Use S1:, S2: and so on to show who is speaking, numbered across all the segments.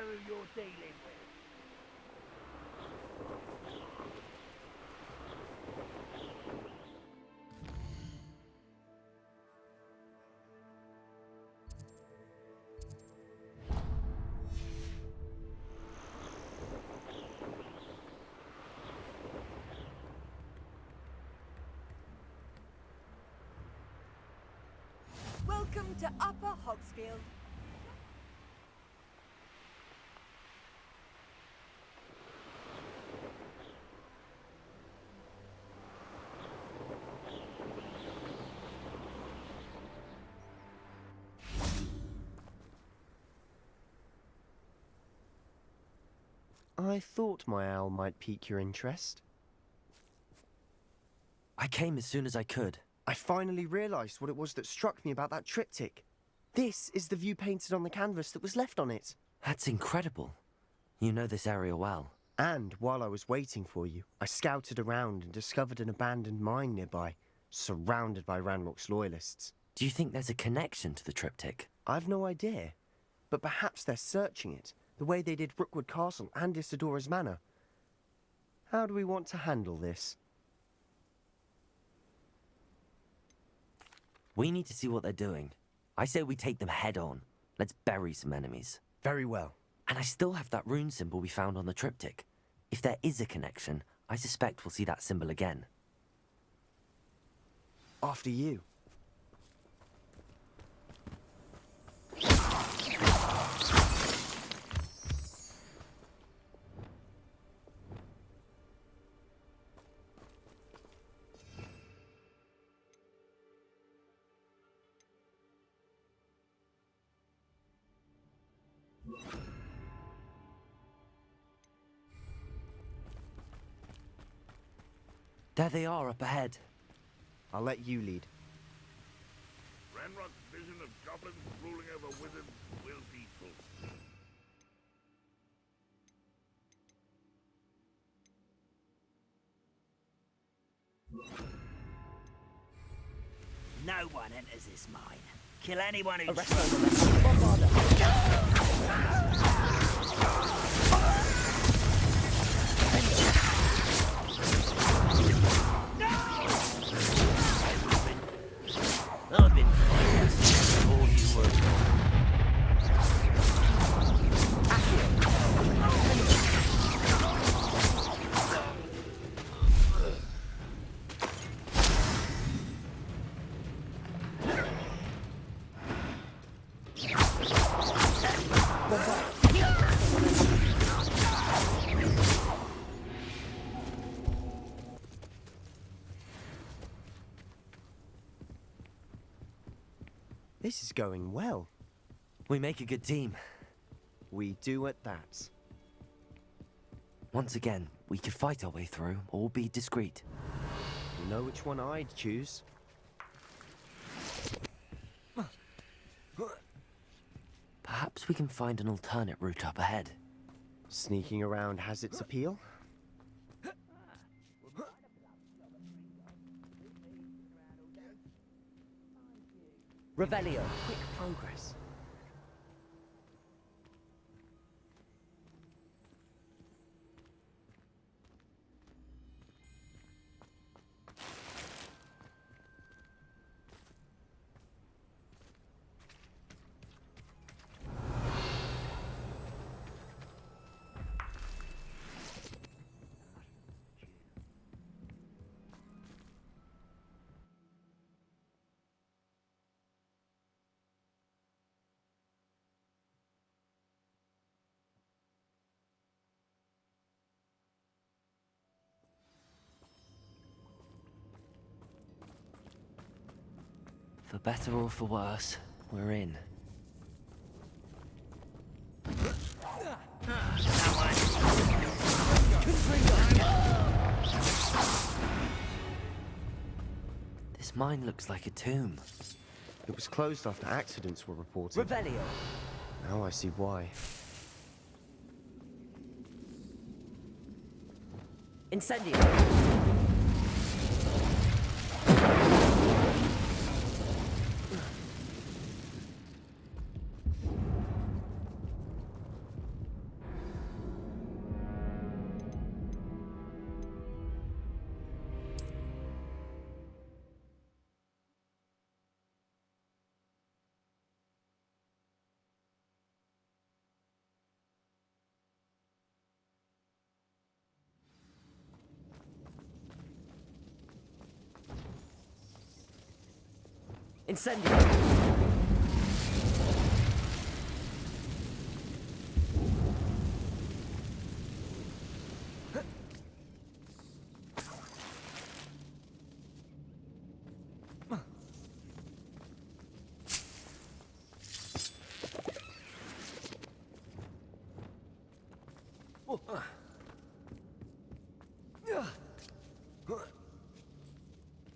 S1: know who you're dealing with.
S2: Welcome to Upper Hogsfield.
S3: I thought my owl might pique your interest.
S4: I came as soon as I could.
S3: I finally realised what it was that struck me about that triptych. This is the view painted on the canvas that was left on it.
S4: That's incredible. You know this area well.
S3: And while I was waiting for you, I scouted around and discovered an abandoned mine nearby, surrounded by Ranrock's loyalists.
S4: Do you think there's a connection to the triptych?
S3: I've no idea, but perhaps they're searching it, the way they did Rookwood Castle and Isidora's Manor. How do we want to handle this?
S4: We need to see what they're doing. I say we take them head on. Let's bury some enemies.
S3: Very well.
S4: And I still have that rune symbol we found on the triptych. If there is a connection, I suspect we'll see that symbol again.
S3: After you.
S4: There they are up ahead.
S3: I'll let you lead.
S1: Ranrock's vision of goblins ruling over wizards will be true. No one enters this mine. Kill anyone who I've been fighting all you were.
S3: This is going well.
S4: We make a good team.
S3: We do at that.
S4: Once again, we could fight our way through or be discreet.
S3: You know which one I'd choose.
S4: Perhaps we can find an alternate route up ahead.
S3: Sneaking around has its appeal.
S2: Revelio.
S3: Quick progress.
S4: For better or for worse, we're in. This mine looks like a tomb.
S3: It was closed after accidents were reported.
S2: Revelio.
S3: Now I see why.
S2: Incendio. Incendio.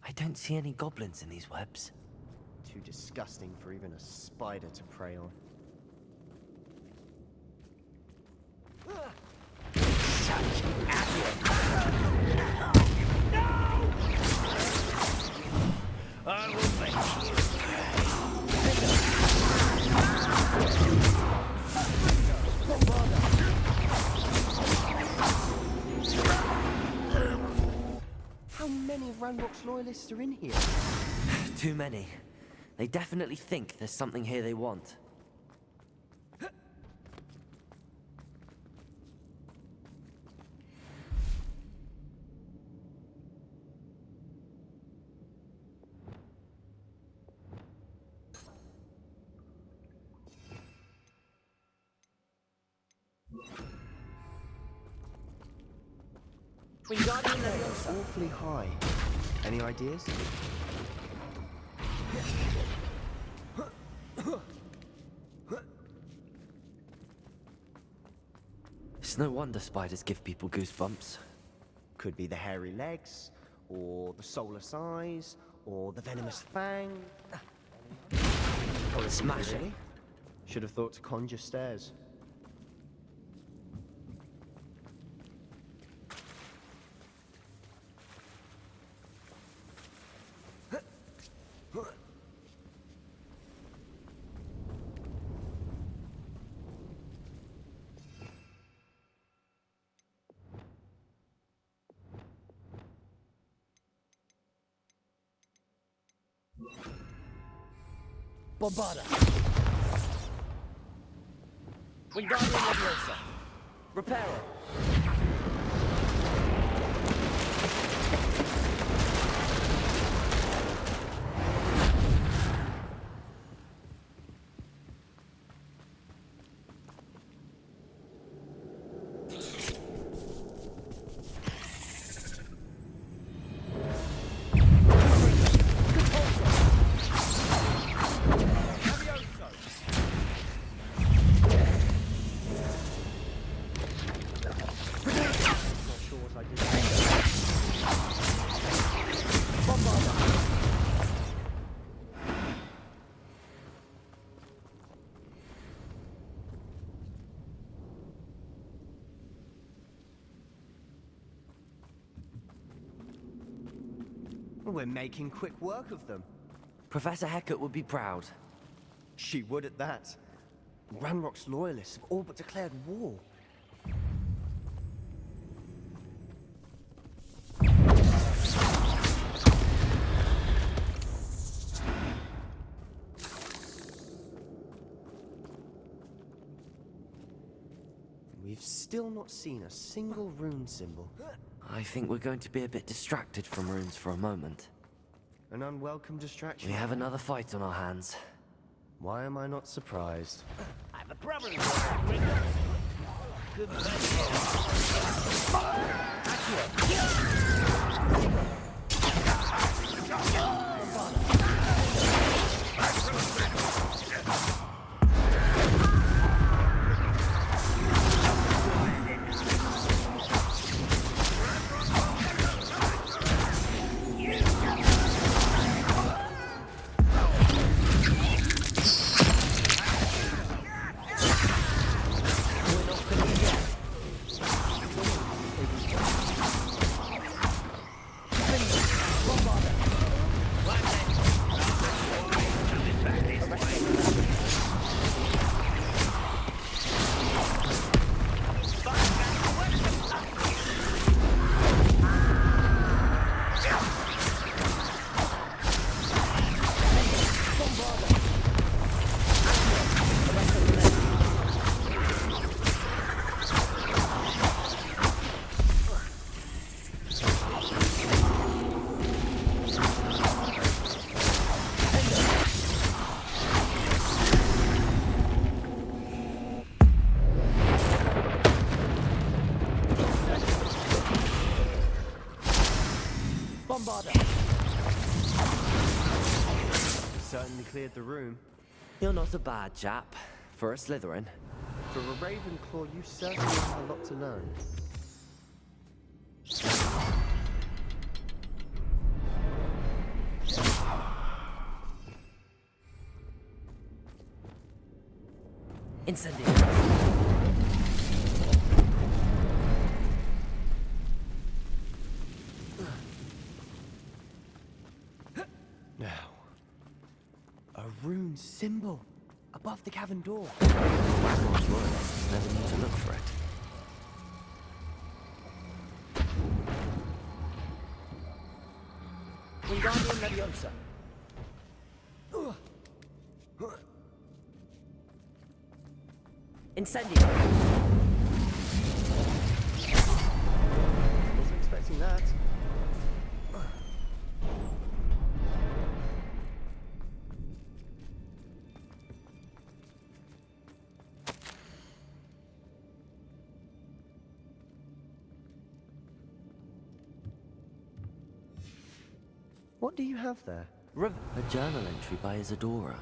S4: I don't see any goblins in these webs.
S3: Too disgusting for even a spider to prey on.
S1: I will make
S3: How many Ranrock's loyalists are in here?
S4: Too many. They definitely think there's something here they want.
S2: Wingardium Leviosa.
S3: Awfully high. Any ideas?
S4: It's no wonder spiders give people goosebumps.
S3: Could be the hairy legs, or the soulless eyes, or the venomous fang. Or
S4: Smash it.
S3: really? Should have thought to conjure stairs.
S2: Bombarda. Wingardium Leviosa. Reparo.
S3: We're making quick work of them.
S4: Professor Hecat would be proud.
S3: She would at that. Ranrock's loyalists have all but declared war. We've still not seen a single rune symbol.
S4: I think we're going to be a bit distracted from runes for a moment.
S3: An unwelcome distraction.
S4: We have another fight on our hands.
S3: Why am I not surprised?
S1: I have a problem with windows. Good
S2: Bombarda.
S3: Certainly cleared the room.
S4: You're not a bad chap. For a Slytherin.
S3: For a Ravenclaw, you certainly have a lot to learn.
S4: Incendiary.
S3: Now, a rune symbol above the cavern door.
S4: Ranrock's royalists never need to look for it.
S2: Wingardium Leviosa. Incendiary.
S3: Wasn't expecting that. What do you have there?
S4: A journal entry by Isadora.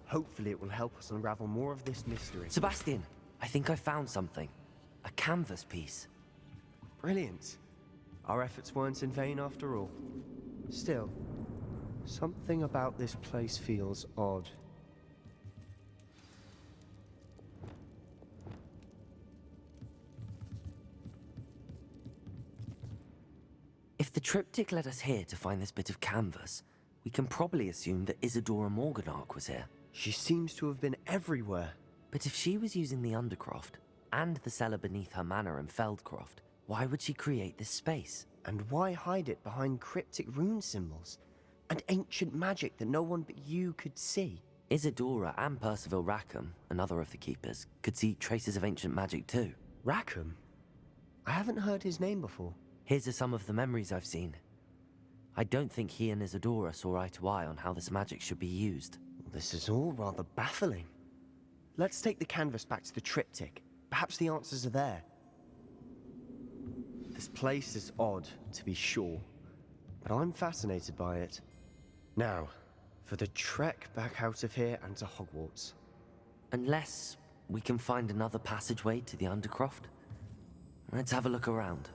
S3: Hopefully it will help us unravel more of this mystery.
S4: Sebastian, I think I found something. A canvas piece.
S3: Brilliant. Our efforts weren't in vain after all. Still, something about this place feels odd.
S4: If the triptych led us here to find this bit of canvas, we can probably assume that Isadora Morganach was here.
S3: She seems to have been everywhere.
S4: But if she was using the Undercroft, and the cellar beneath her manor in Feldcroft, why would she create this space?
S3: And why hide it behind cryptic rune symbols? And ancient magic that no one but you could see?
S4: Isadora and Percival Rackham, another of the keepers, could see traces of ancient magic too.
S3: Rackham? I haven't heard his name before.
S4: His are some of the memories I've seen. I don't think he and Isadora saw eye to eye on how this magic should be used.
S3: This is all rather baffling. Let's take the canvas back to the triptych. Perhaps the answers are there. This place is odd, to be sure, but I'm fascinated by it. Now, for the trek back out of here and to Hogwarts.
S4: Unless we can find another passageway to the Undercroft. Let's have a look around.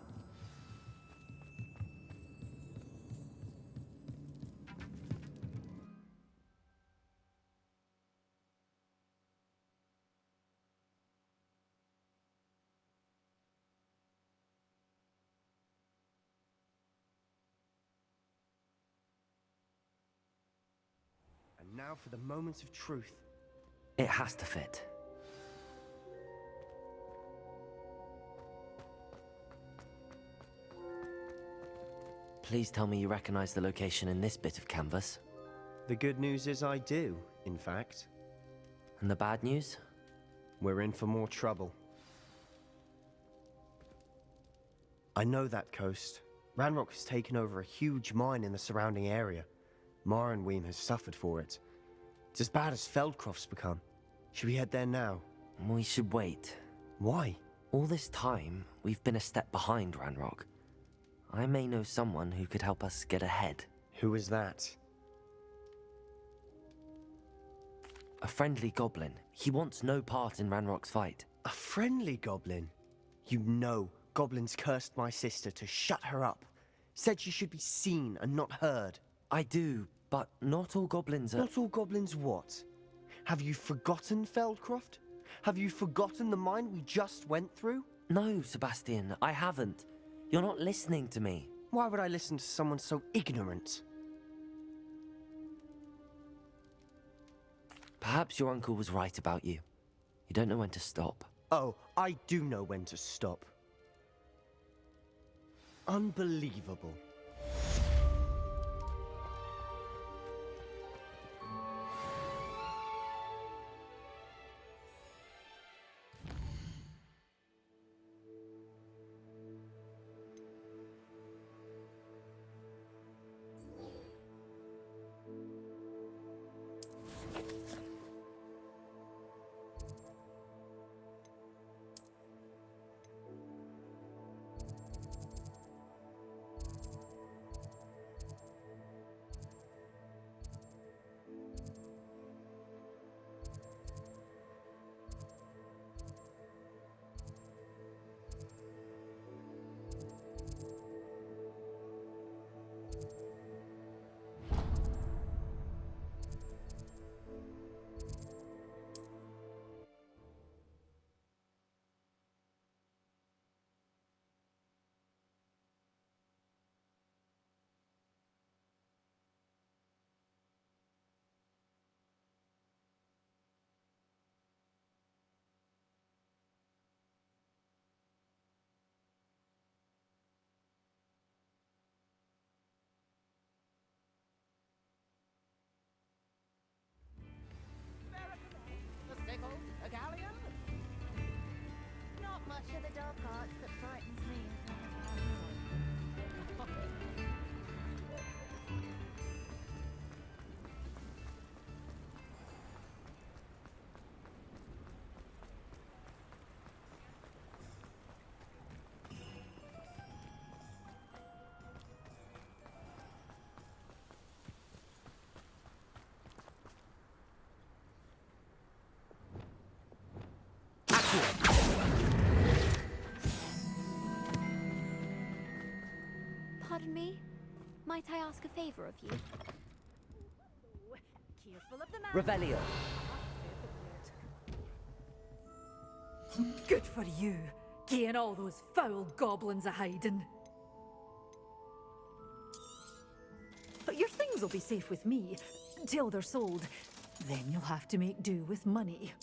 S3: And now for the moments of truth.
S4: It has to fit. Please tell me you recognize the location in this bit of canvas.
S3: The good news is I do, in fact.
S4: And the bad news?
S3: We're in for more trouble. I know that coast. Ranrock has taken over a huge mine in the surrounding area. Marrenweem has suffered for it. It's as bad as Feldcroft's become. Should we head there now?
S4: We should wait.
S3: Why?
S4: All this time, we've been a step behind Ranrock. I may know someone who could help us get ahead.
S3: Who is that?
S4: A friendly goblin. He wants no part in Ranrock's fight.
S3: A friendly goblin? You know goblins cursed my sister to shut her up. Said she should be seen and not heard.
S4: I do, but not all goblins are...
S3: Not all goblins what? Have you forgotten Feldcroft? Have you forgotten the mine we just went through?
S4: No, Sebastian, I haven't. You're not listening to me.
S3: Why would I listen to someone so ignorant?
S4: Perhaps your uncle was right about you. You don't know when to stop.
S3: Oh, I do know when to stop. Unbelievable.
S5: Pardon me? Might I ask a favor of you?
S2: Careful of the man.
S6: Revelio.
S7: Good for you, getting all those foul goblins a hiding. But your things will be safe with me, till they're sold. Then you'll have to make do with money.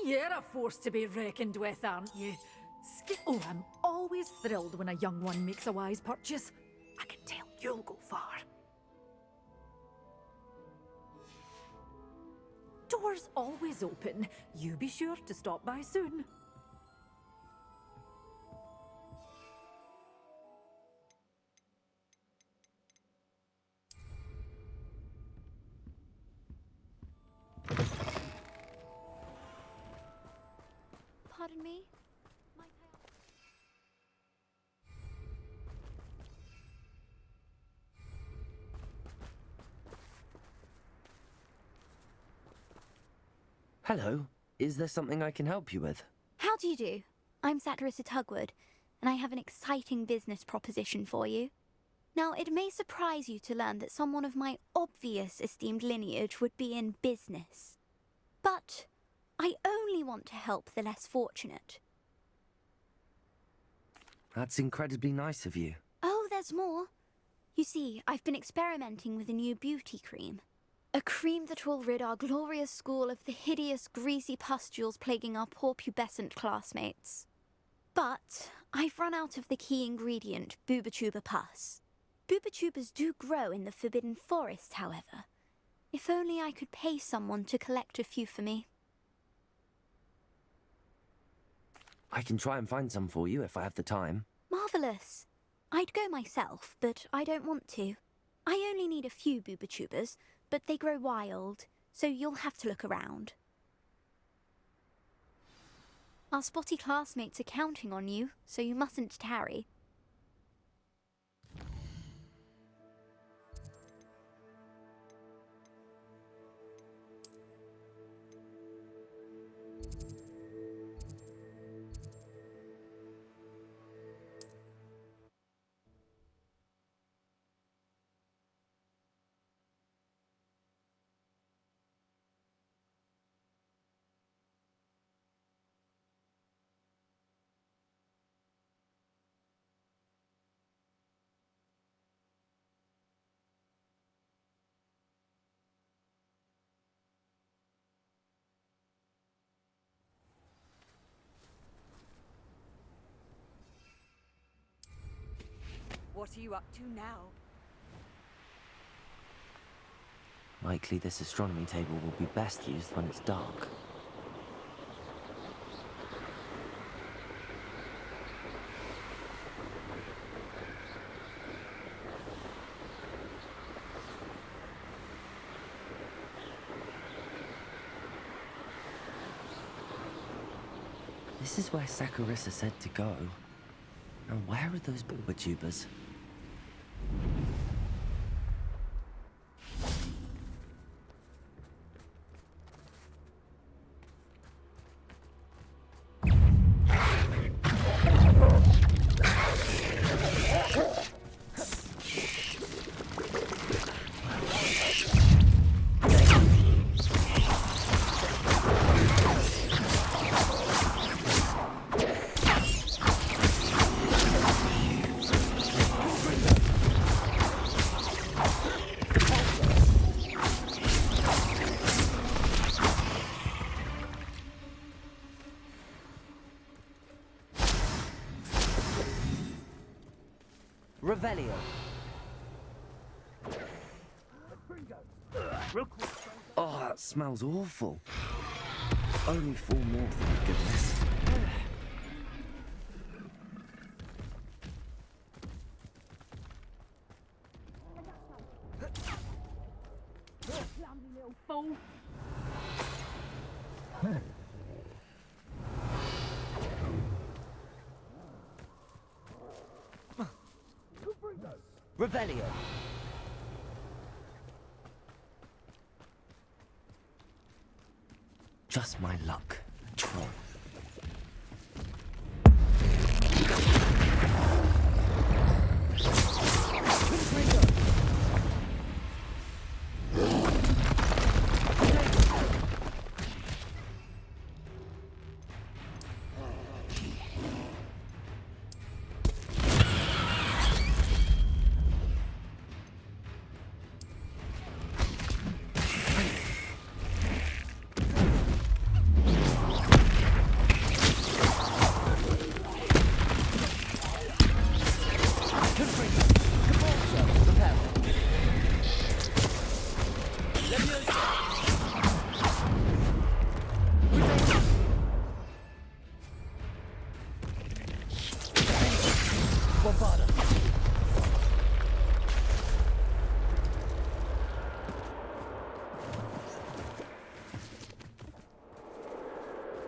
S7: You're a force to be reckoned with, aren't you? Oh, I'm always thrilled when a young one makes a wise purchase. I can tell you'll go far. Doors always open. You be sure to stop by soon.
S5: Pardon me? Might I ask...
S4: Hello. Is there something I can help you with?
S5: How do you do? I'm Saccharissa Tugwood, and I have an exciting business proposition for you. Now, it may surprise you to learn that someone of my obvious esteemed lineage would be in business. But I only want to help the less fortunate.
S4: That's incredibly nice of you.
S5: Oh, there's more. You see, I've been experimenting with a new beauty cream. A cream that will rid our glorious school of the hideous, greasy pustules plaguing our poor pubescent classmates. But I've run out of the key ingredient, Booba-Tuba pus. Booba-Tubas do grow in the Forbidden Forest, however. If only I could pay someone to collect a few for me.
S4: I can try and find some for you if I have the time.
S5: Marvellous. I'd go myself, but I don't want to. I only need a few Booba-Tubas, but they grow wild, so you'll have to look around. Our spotty classmates are counting on you, so you mustn't tarry.
S2: What are you up to now?
S4: Likely this astronomy table will be best used when it's dark. This is where Saccharissa said to go. Now where are those Booba-Tubas?
S6: Revelio.
S4: Oh, that smells awful. Only 4 more, thank goodness.
S7: little fool.
S6: Revelio.
S4: Just my luck. A troll.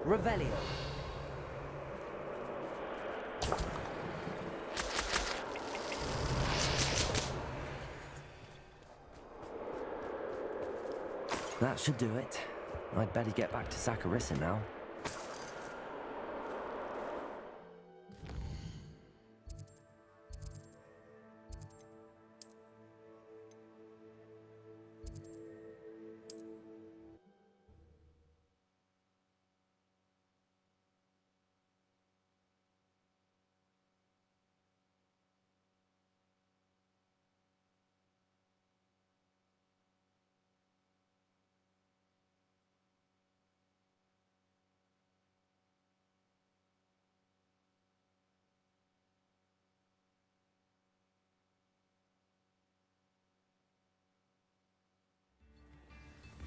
S6: Revelio.
S4: That should do it. I'd better get back to Saccharissa now.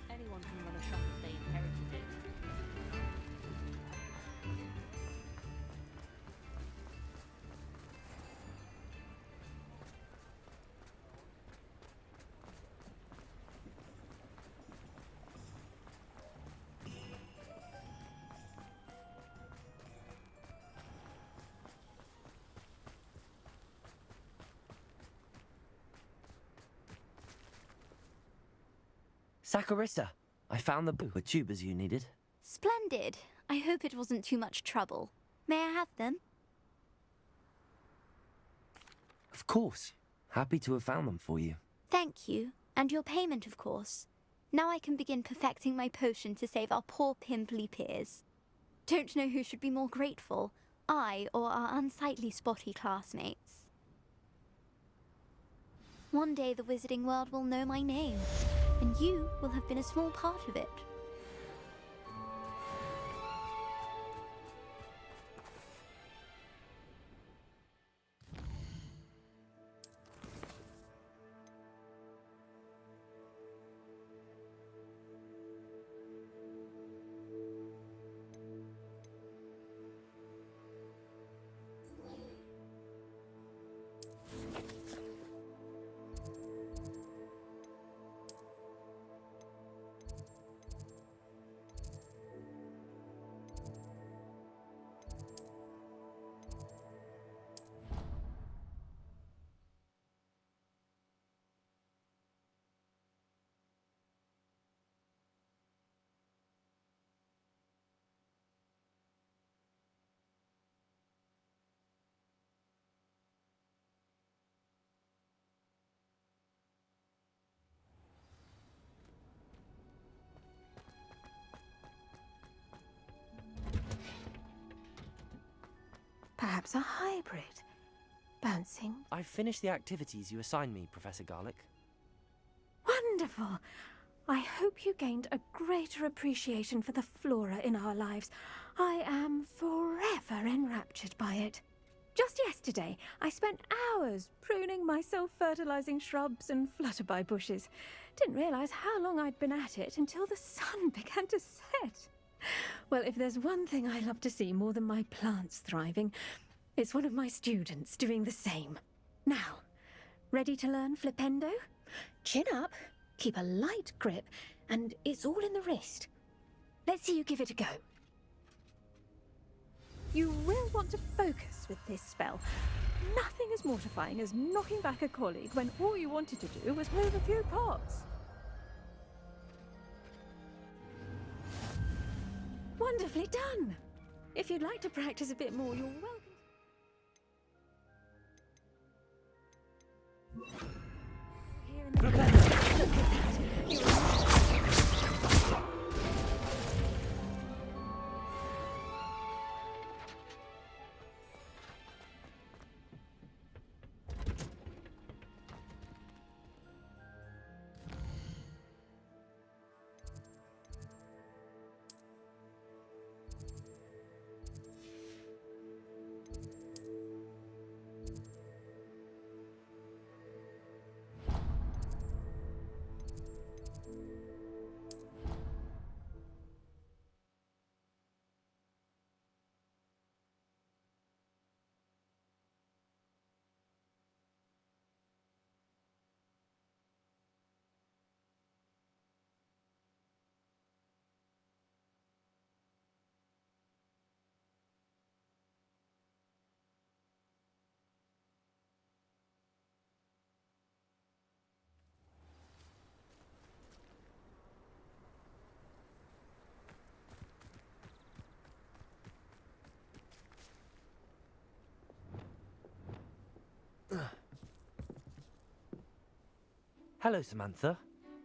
S2: Anyone can run a shop if they inherited it.
S4: Saccharissa, I found the tubers you needed.
S5: Splendid. I hope it wasn't too much trouble. May I have them?
S4: Of course. Happy to have found them for you.
S5: Thank you. And your payment, of course. Now I can begin perfecting my potion to save our poor pimply peers. Don't know who should be more grateful, I or our unsightly spotty classmates. One day the wizarding world will know my name, and you will have been a small part of it.
S8: Perhaps a hybrid. Bouncing.
S4: I've finished the activities you assigned me, Professor Garlick.
S8: Wonderful! I hope you gained a greater appreciation for the flora in our lives. I am forever enraptured by it. Just yesterday, I spent hours pruning my self-fertilizing shrubs and flutterby bushes. Didn't realize how long I'd been at it until the sun began to set. Well, if there's one thing I love to see more than my plants thriving, it's one of my students doing the same. Now, ready to learn Flipendo? Chin up, keep a light grip, and it's all in the wrist. Let's see you give it a go. You will want to focus with this spell. Nothing as mortifying as knocking back a colleague when all you wanted to do was move a few pots. Wonderfully done! If you'd like to practice a bit more, you're welcome. Here in the look at that!
S4: Hello, Samantha.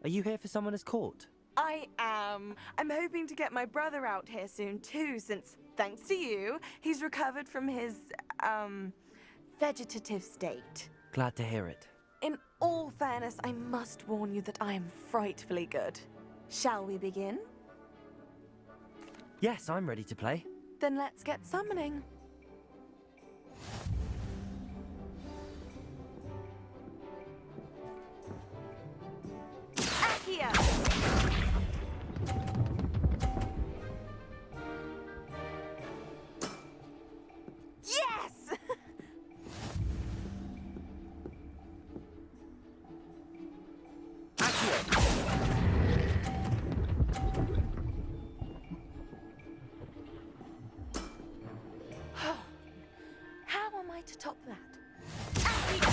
S4: Are you here for someone as court?
S9: I am. I'm hoping to get my brother out here soon too, since, thanks to you, he's recovered from his, vegetative state.
S4: Glad to hear it.
S9: In all fairness, I must warn you that I am frightfully good. Shall we begin?
S4: Yes, I'm ready to play.
S9: Then let's get summoning. Accio! Yes! How am I to top that? Accio!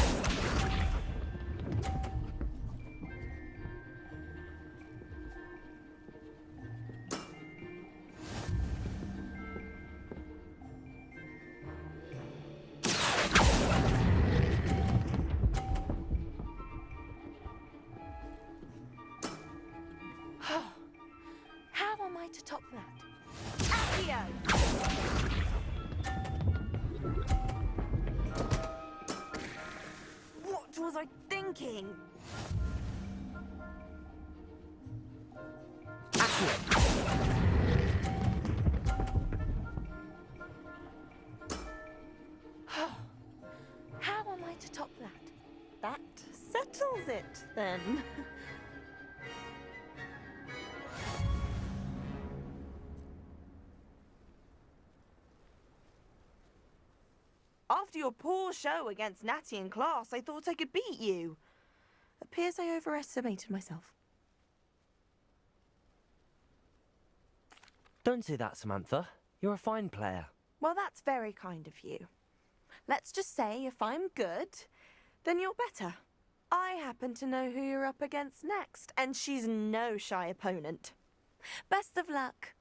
S9: How am I to top that? Accio! What was I thinking? How am I to top that? That settles it, then. After your poor show against Natty in class, I thought I could beat you. Appears I overestimated myself.
S4: Don't say that, Samantha. You're a fine player.
S9: Well, that's very kind of you. Let's just say if I'm good, then you're better. I happen to know who you're up against next, and she's no shy opponent. Best of luck.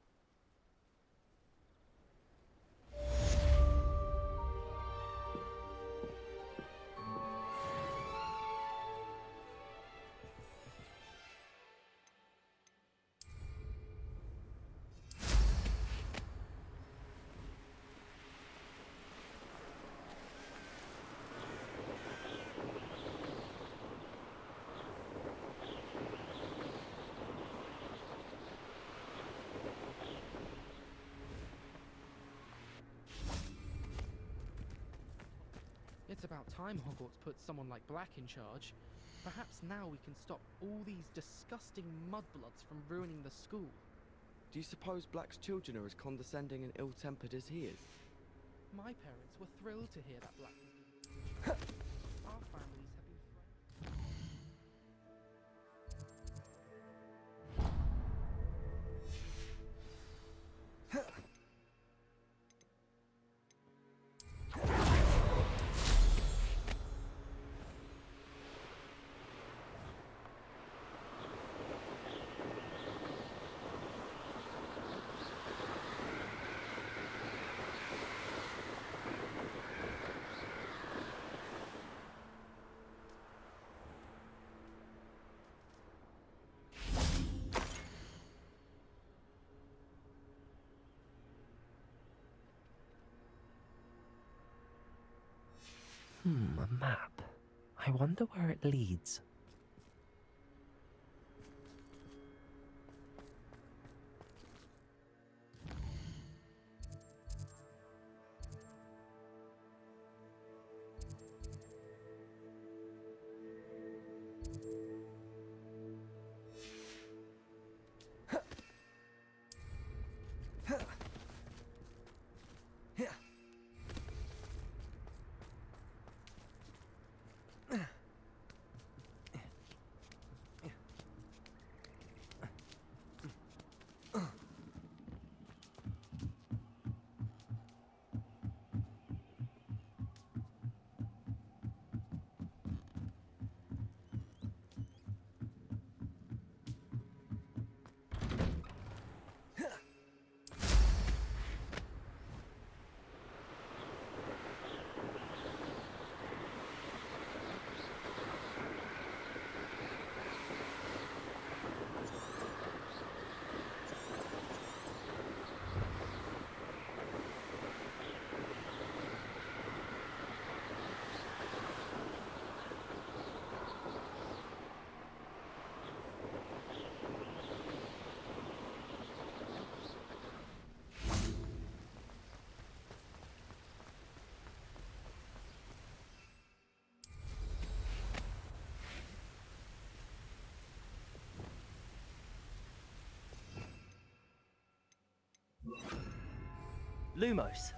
S10: It's about time Hogwarts put someone like Black in charge. Perhaps now we can stop all these disgusting mudbloods from ruining the school.
S11: Do you suppose Black's children are as condescending and ill-tempered as he is?
S10: My parents were thrilled to hear that Black was being Our families have been friends.
S4: a map. I wonder where it leads.
S6: Lumos.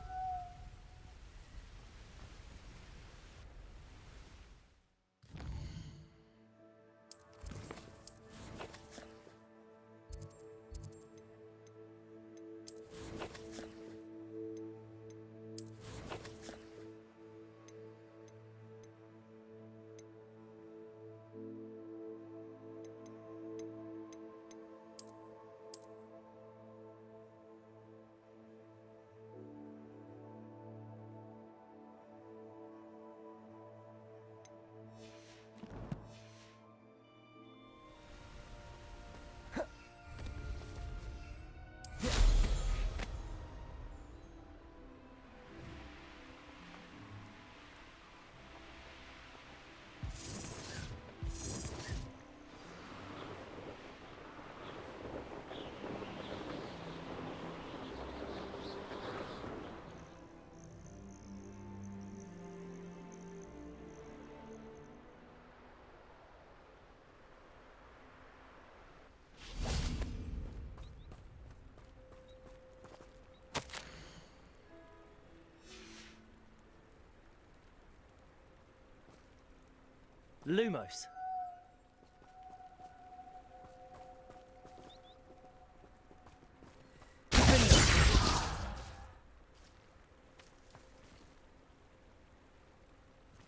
S6: Lumos.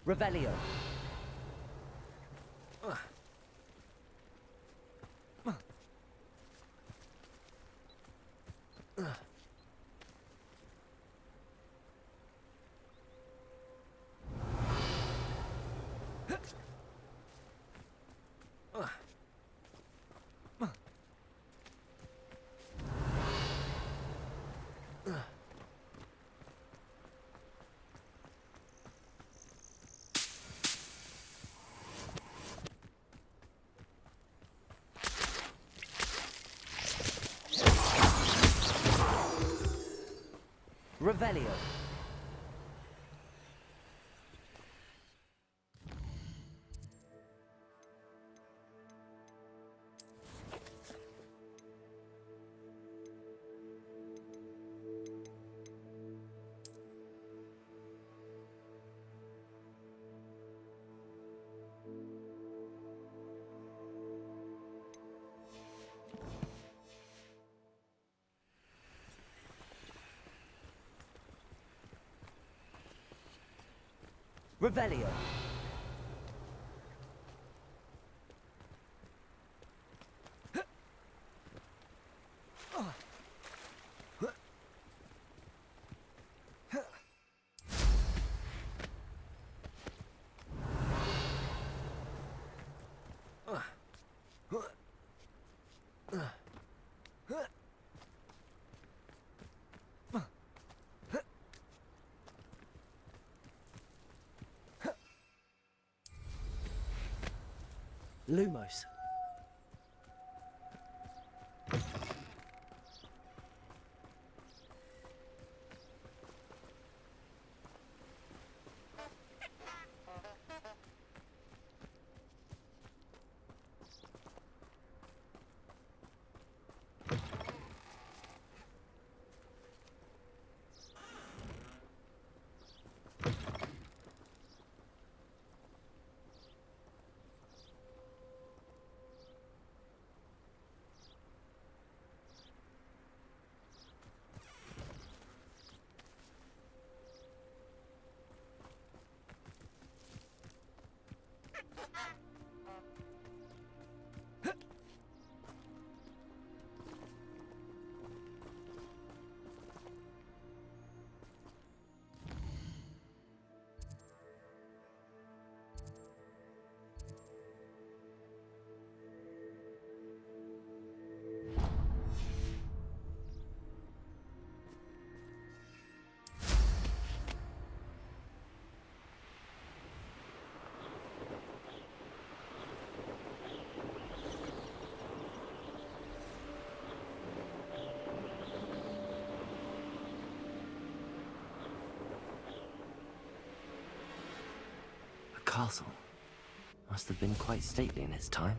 S6: Revelio. Revelio. Revelio. Lumos.
S4: Castle. Must have been quite stately in its time.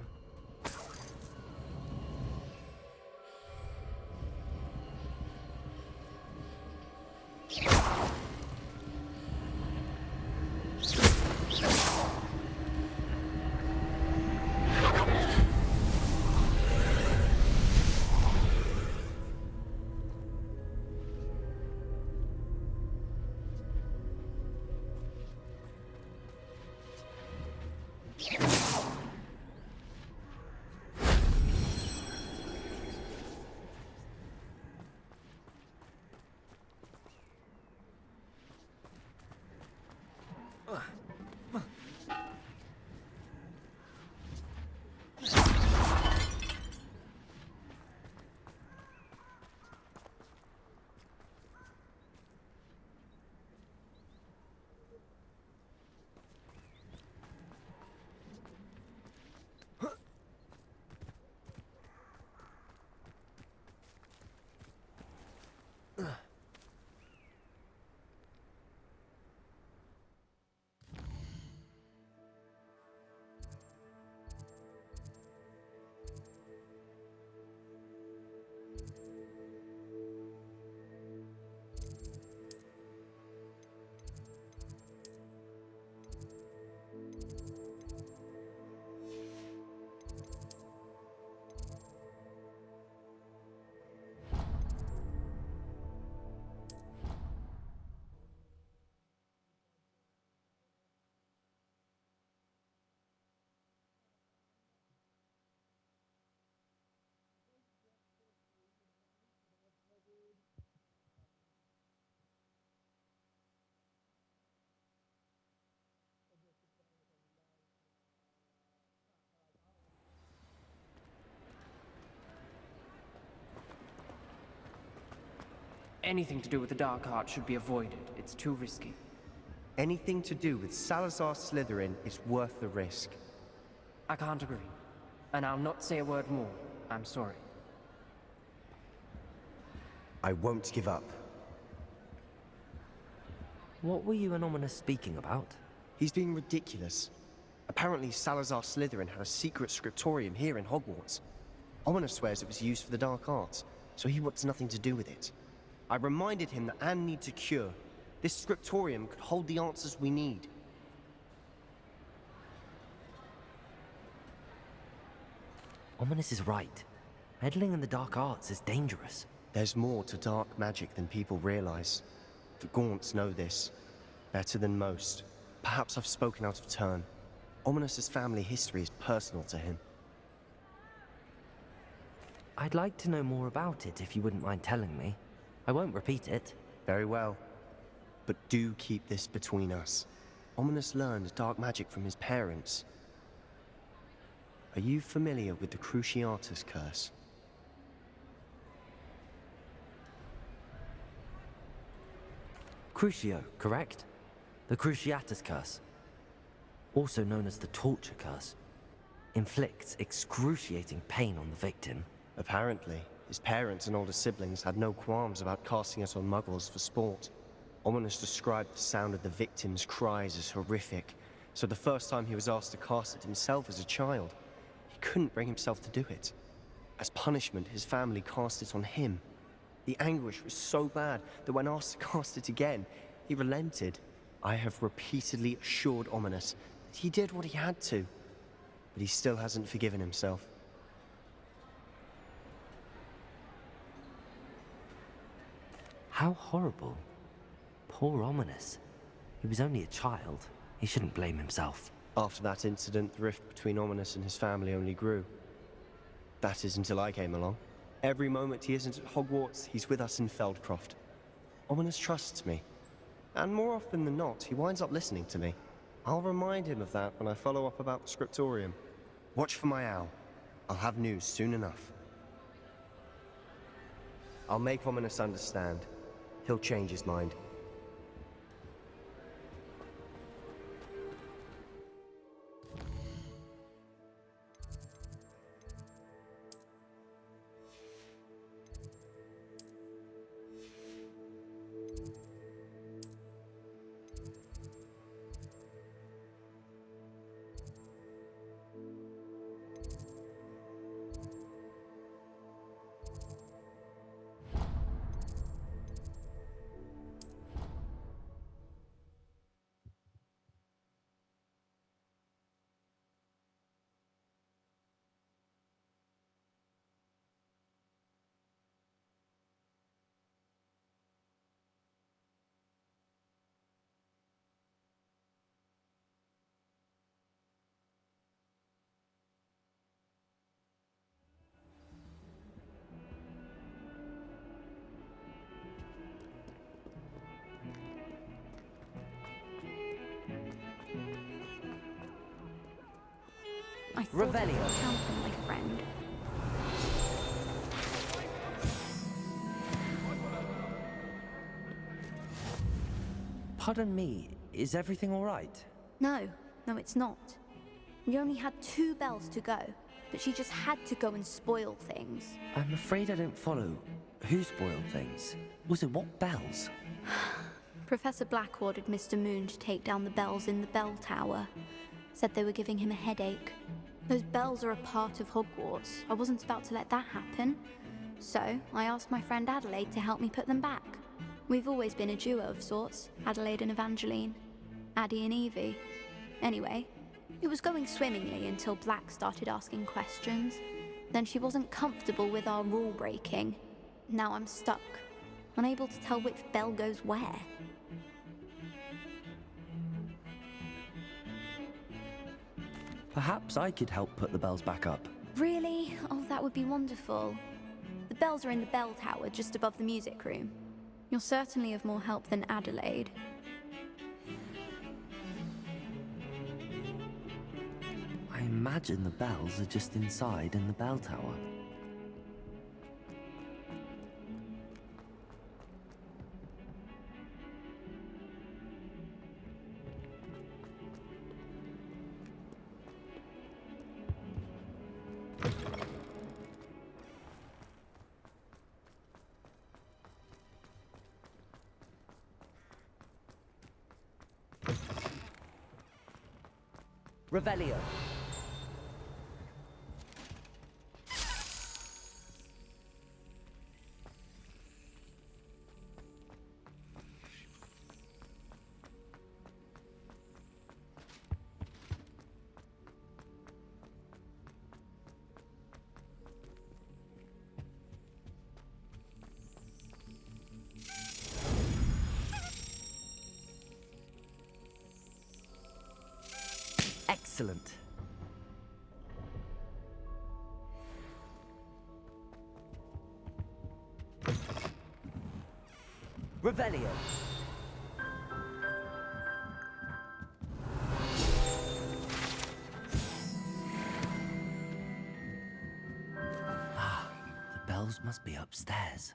S12: Anything to do with the dark art should be avoided. It's too risky.
S3: Anything to do with Salazar Slytherin is worth the risk.
S12: I can't agree. And I'll not say a word more. I'm sorry.
S3: I won't give up.
S4: What were you and Ominous speaking about?
S3: He's being ridiculous. Apparently Salazar Slytherin had a secret scriptorium here in Hogwarts. Ominous swears it was used for the dark arts, so he wants nothing to do with it. I reminded him that Anne needs a cure. This scriptorium could hold the answers we need.
S4: Ominous is right. Meddling in the dark arts is dangerous.
S3: There's more to dark magic than people realize. The Gaunts know this. Better than most. Perhaps I've spoken out of turn. Ominous's family history is personal to him.
S4: I'd like to know more about it if you wouldn't mind telling me. I won't repeat it.
S3: Very well. But do keep this between us. Ominous learned dark magic from his parents. Are you familiar with the Cruciatus curse?
S4: Crucio, correct? The Cruciatus curse. Also known as the torture curse. inflicts excruciating pain on the victim.
S3: Apparently, his parents and older siblings had no qualms about casting it on muggles for sport. Ominous described the sound of the victim's cries as horrific, so the first time he was asked to cast it himself as a child, he couldn't bring himself to do it. As punishment, his family cast it on him. The anguish was so bad that when asked to cast it again, he relented. I have repeatedly assured Ominous that he did what he had to, but he still hasn't forgiven himself.
S4: How horrible. Poor Ominous. He was only a child. He shouldn't blame himself.
S3: After that incident, the rift between Ominous and his family only grew. That is until I came along. Every moment he isn't at Hogwarts, he's with us in Feldcroft. Ominous trusts me. And more often than not, he winds up listening to me. I'll remind him of that when I follow up about the scriptorium. Watch for my owl. I'll have news soon enough. I'll make Ominous understand. He'll change his mind.
S5: I thought I
S6: Revelio.
S5: could count on my friend.
S4: Pardon me, is everything all right?
S5: No, it's not. We only had 2 bells to go, but she just had to go and spoil things.
S4: I'm afraid I don't follow. Who spoiled things? Was it what bells?
S5: Professor Black ordered Mr. Moon to take down the bells in the bell tower. Said they were giving him a headache. Those bells are a part of Hogwarts. I wasn't about to let that happen. So, I asked my friend Adelaide to help me put them back. We've always been a duo of sorts, Adelaide and Evangeline. Addie and Evie. Anyway, it was going swimmingly until Black started asking questions. Then she wasn't comfortable with our rule breaking. Now I'm stuck, unable to tell which bell goes where.
S4: Perhaps I could help put the bells back up.
S5: Really? Oh, that would be wonderful. The bells are in the bell tower just above the music room. You're certainly of more help than Adelaide.
S4: I imagine the bells are just inside in the bell tower.
S6: Revelio.
S4: Excellent.
S6: Revelio.
S4: Ah, the bells must be upstairs.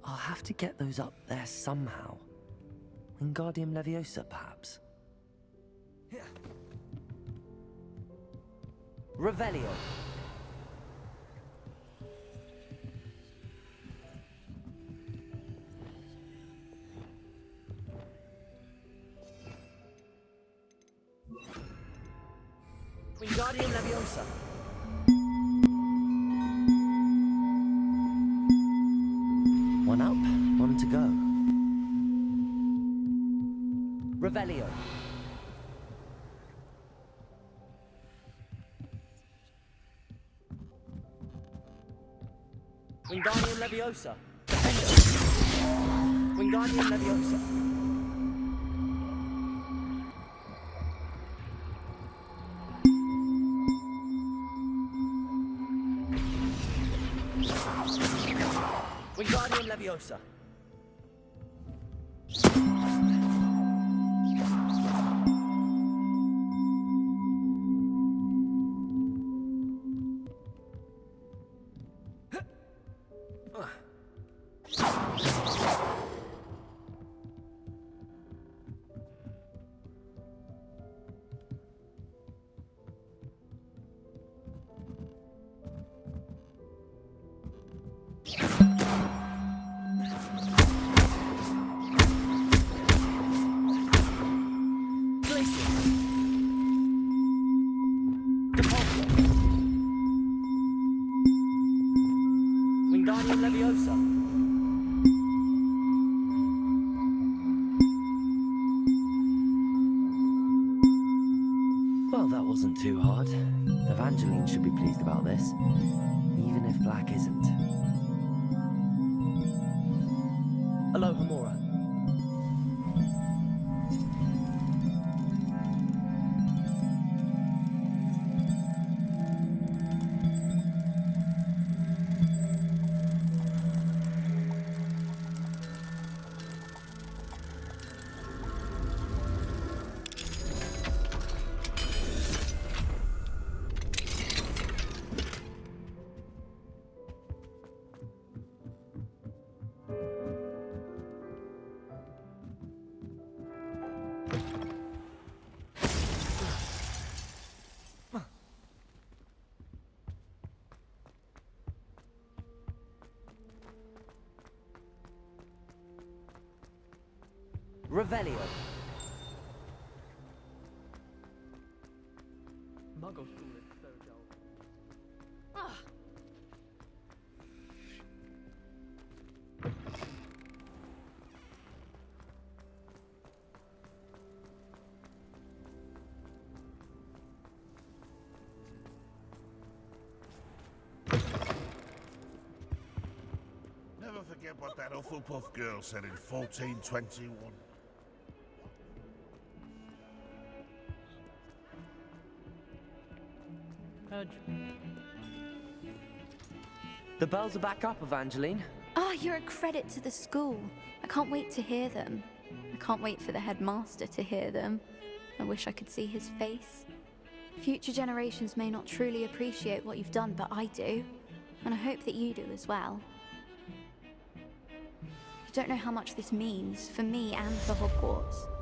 S4: I'll have to get those up there somehow. Wingardium Leviosa, perhaps?
S6: Revelio. Wingardium Leviosa.
S4: One up, one to go.
S6: Revelio. Wingardium Leviosa. Defender. Wingardium Leviosa. Wingardium Leviosa. Wingardium Leviosa.
S4: Well, that wasn't too hard. Evangeline should be pleased about this, even if Black isn't.
S6: Alohomora. Revelio.
S10: Muggle school is so dull.
S2: Ah!
S1: Never forget what that Hufflepuff girl said in 1421.
S4: The bells are back up, Evangeline.
S5: Ah, you're a credit to the school. I can't wait to hear them. I can't wait for the headmaster to hear them. I wish I could see his face. Future generations may not truly appreciate what you've done, but I do. And I hope that you do as well. You don't know how much this means for me and for Hogwarts.